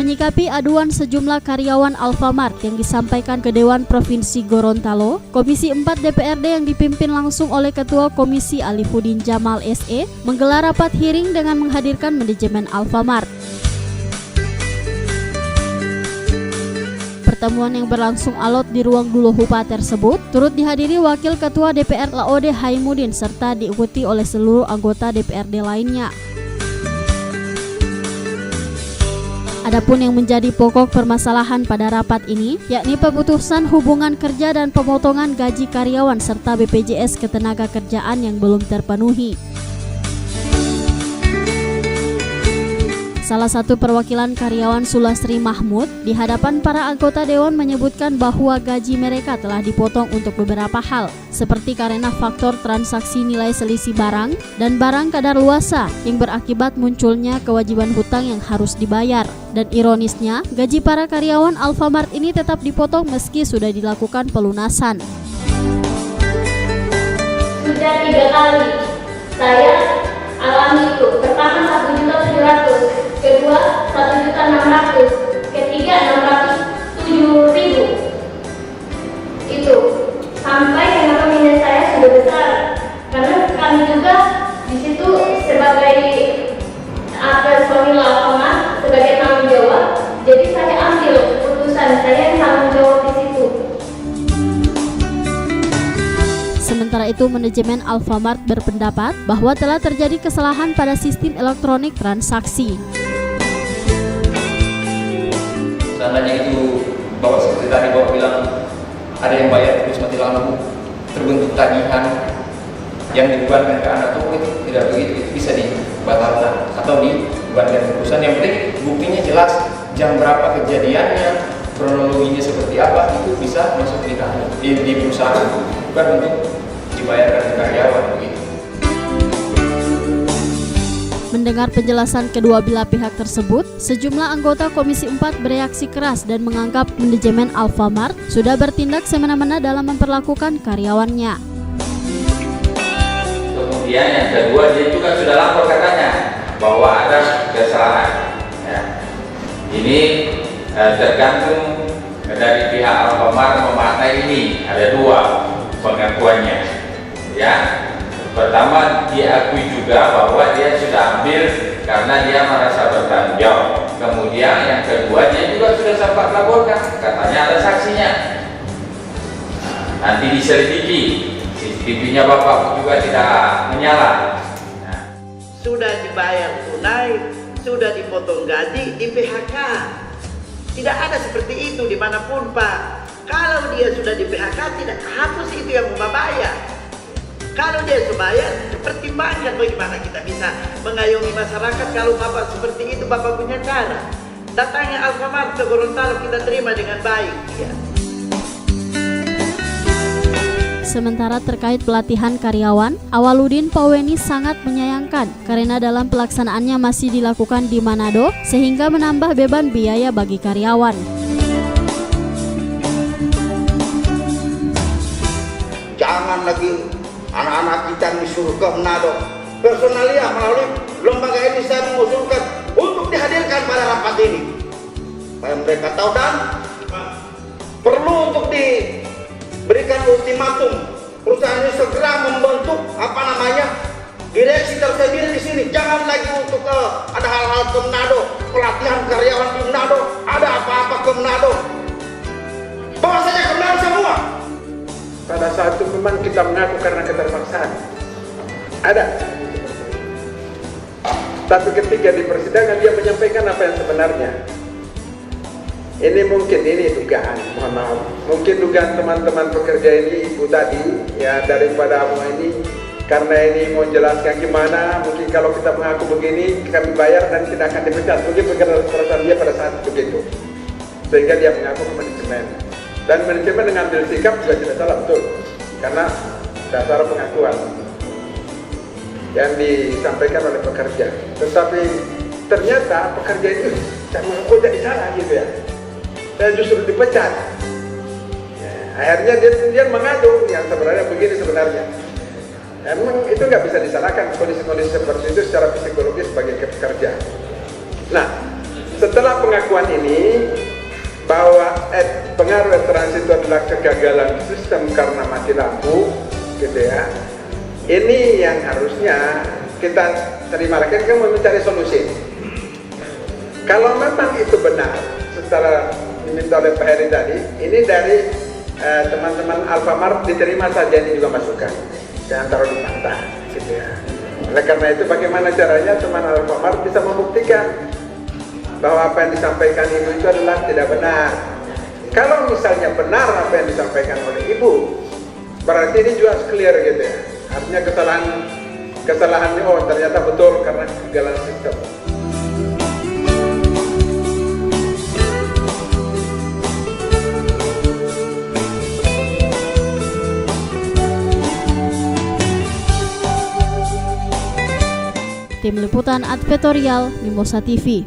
Menyikapi aduan sejumlah karyawan Alfamart yang disampaikan ke Dewan Provinsi Gorontalo, Komisi 4 DPRD yang dipimpin langsung oleh Ketua Komisi Alifuddin Jamal SE menggelar rapat hearing dengan menghadirkan manajemen Alfamart. Pertemuan yang berlangsung alot di ruang Dulo Hupa tersebut turut dihadiri Wakil Ketua DPR Laode Haimuddin serta diikuti oleh seluruh anggota DPRD lainnya. Adapun yang menjadi pokok permasalahan pada rapat ini, yakni pemutusan hubungan kerja dan pemotongan gaji karyawan serta BPJS Ketenagakerjaan yang belum terpenuhi. Salah satu perwakilan karyawan Sulasri Mahmud di hadapan para anggota Dewan menyebutkan bahwa gaji mereka telah dipotong untuk beberapa hal, seperti karena faktor transaksi nilai selisih barang dan barang kadaluarsa yang berakibat munculnya kewajiban hutang yang harus dibayar. Dan ironisnya, gaji para karyawan Alfamart ini tetap dipotong meski sudah dilakukan pelunasan. Sudah 3 kali saya alami itu. Pertama 1.700.000, kedua 1.600.000, ketiga 607.000. Itu sampai kenapa minat saya sudah besar, karena kami juga di situ sebagai personil Alfamart sebagai tanggung jawab. Jadi saya ambil keputusan, saya yang tanggung jawab di situ. Sementara itu, manajemen Alfamart berpendapat bahwa telah terjadi kesalahan pada sistem elektronik transaksi. Seandainya itu Bapak seperti tadi Bapak bilang ada yang bayar terus mati lampu, terbentuk tagihan yang dibebankan ke anak toko, itu tidak begitu, itu bisa dibatalkan atau dibuatkan keputusan. Yang penting buktinya jelas, jam berapa kejadiannya, kronologinya seperti apa, itu bisa masuk di perusahaan, bukan untuk dibayarkan ke karyawan begitu. Mendengar penjelasan kedua belah pihak tersebut, sejumlah anggota Komisi 4 bereaksi keras dan menganggap manajemen Alfamart sudah bertindak semena-mena dalam memperlakukan karyawannya. Kemudian yang kedua, dia juga sudah lapor katanya bahwa ada kesalahan. Ya. Ini tergantung dari pihak Alfamart memakai ini, ada 2 pengakuannya. Ya, pertama diakui juga bahwa dia sudah ambil karena dia merasa bertanggung jawab. Kemudian yang kedua, dia juga sudah sempat laporkan, katanya ada saksinya. Nanti diselidiki, CCTV-nya Bapak juga tidak menyala. Sudah dibayar tunai, sudah dipotong gaji, di PHK. Tidak ada seperti itu dimanapun Pak. Kalau dia sudah di PHK, tidak hapus itu yang Bapak bayar. Kalau dia bayar, pertimbangkan bagaimana kita bisa mengayomi masyarakat. Kalau Bapak seperti itu, Bapak punya cara. Datangnya Alfamart ke Gorontalo, kita terima dengan baik. Ya. Sementara terkait pelatihan karyawan, Awaludin Paweni sangat menyayangkan karena dalam pelaksanaannya masih dilakukan di Manado sehingga menambah beban biaya bagi karyawan. Jangan lagi anak-anak kita disuruh ke Manado. Personalia melalui lembaga ini saya mengusulkan untuk dihadirkan pada rapat ini supaya mereka tahu, dan perlu untuk diberikan ultimatum perusahaan ini segera membentuk direksi tersendiri di sini. Jangan lagi untuk ada hal-hal ke Manado, pelatihan karyawan di Manado, ada apa-apa ke Manado, bawa saja ke Manado semua. Pada saat itu memang kita mengaku karena keterpaksaan, ada. Tapi ketika di persidangan dia menyampaikan apa yang sebenarnya. Ini mungkin dugaan, mohon maaf. Mungkin dugaan teman-teman pekerja ini, ibu tadi, ya daripada mau ini, karena ini mau jelaskan gimana, mungkin kalau kita mengaku begini, kami bayar dan kita akan dipecat. Mungkin perasaan dia pada saat begitu. Sehingga dia mengaku ke manajemen. Dan manajemen dengan ambil sikap juga tidak salah, betul. Karena dasar pengakuan yang disampaikan oleh pekerja. Tetapi ternyata pekerja itu saya mengaku jadi salah gitu ya. Saya justru dipecat. Ya, akhirnya dia mengadu yang sebenarnya begini sebenarnya. Emang itu nggak bisa disalahkan kondisi-kondisi seperti itu secara psikologis sebagai pekerja. Nah, setelah pengakuan ini bahwa pengaruh etoransi itu adalah kegagalan sistem karena mati lampu, gitu ya. Ini yang harusnya kita terima. Kita kan mau mencari solusi. Kalau memang itu benar, setelah diminta oleh Pak Heri tadi, ini dari teman-teman Alfamart diterima saja, ini juga masukan, jangan taruh di mata, gitu ya. Oleh karena itu, bagaimana caranya teman Alfamart bisa membuktikan bahwa apa yang disampaikan ibu itu adalah tidak benar. Kalau misalnya benar apa yang disampaikan oleh ibu, berarti ini juga clear, gitu ya. Artinya kesalahannya, oh ternyata betul karena kegagalan sistem. Tim Liputan Advertorial Mimosa TV.